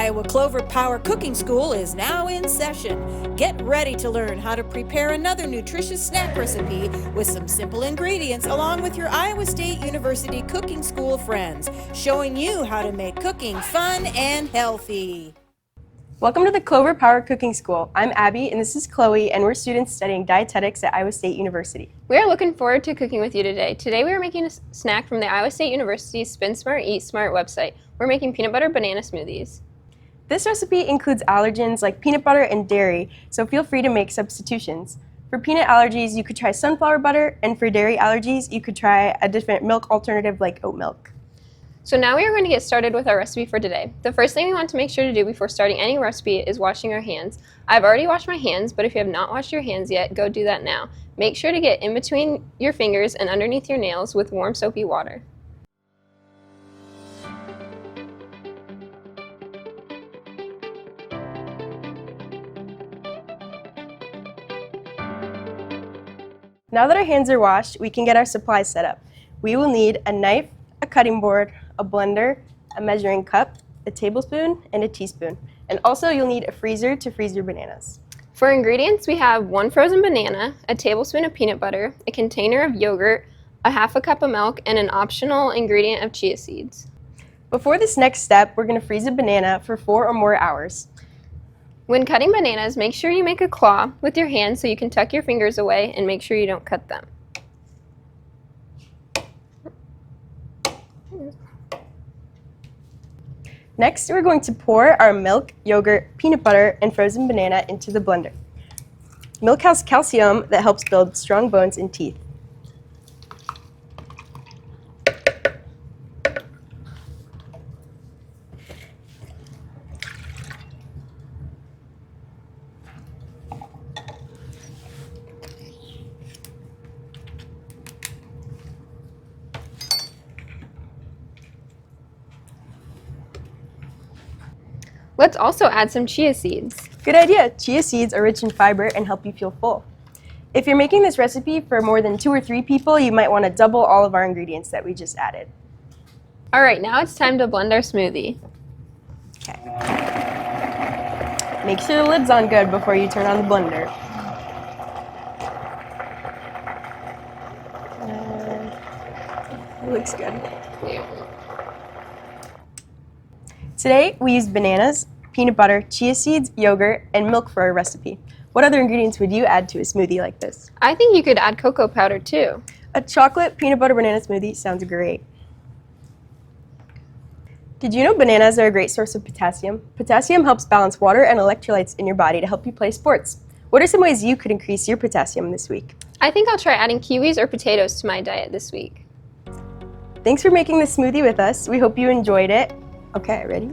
Iowa Clover Power Cooking School is now in session. Get ready to learn how to prepare another nutritious snack recipe with some simple ingredients along with your Iowa State University Cooking School friends, showing you how to make cooking fun and healthy. Welcome to the Clover Power Cooking School. I'm Abby and this is Khloe, and we're students studying dietetics at Iowa State University. We are looking forward to cooking with you today. Today we are making a snack from the Iowa State University Spin Smart Eat Smart website. We're making peanut butter banana smoothies. This recipe includes allergens like peanut butter and dairy, so feel free to make substitutions. For peanut allergies, you could try sunflower butter, and for dairy allergies, you could try a different milk alternative like oat milk. So now we are going to get started with our recipe for today. The first thing we want to make sure to do before starting any recipe is washing our hands. I've already washed my hands, but if you have not washed your hands yet, go do that now. Make sure to get in between your fingers and underneath your nails with warm soapy water. Now that our hands are washed, we can get our supplies set up. We will need a knife, a cutting board, a blender, a measuring cup, a tablespoon, and a teaspoon. And also you'll need a freezer to freeze your bananas. For ingredients, we have 1 frozen banana, a tablespoon of peanut butter, a container of yogurt, a half a cup of milk, and an optional ingredient of chia seeds. Before this next step, we're going to freeze a banana for 4 or more hours. When cutting bananas, make sure you make a claw with your hand so you can tuck your fingers away and make sure you don't cut them. Next, we're going to pour our milk, yogurt, peanut butter, and frozen banana into the blender. Milk has calcium that helps build strong bones and teeth. Let's also add some chia seeds. Good idea! Chia seeds are rich in fiber and help you feel full. If you're making this recipe for more than 2 or 3 people, you might want to double all of our ingredients that we just added. Alright, now it's time to blend our smoothie. Okay. Make sure the lid's on good before you turn on the blender. It looks good. Today, we used bananas, peanut butter, chia seeds, yogurt, and milk for our recipe. What other ingredients would you add to a smoothie like this? I think you could add cocoa powder too. A chocolate peanut butter banana smoothie sounds great. Did you know bananas are a great source of potassium? Potassium helps balance water and electrolytes in your body to help you play sports. What are some ways you could increase your potassium this week? I think I'll try adding kiwis or potatoes to my diet this week. Thanks for making this smoothie with us. We hope you enjoyed it. Okay, ready?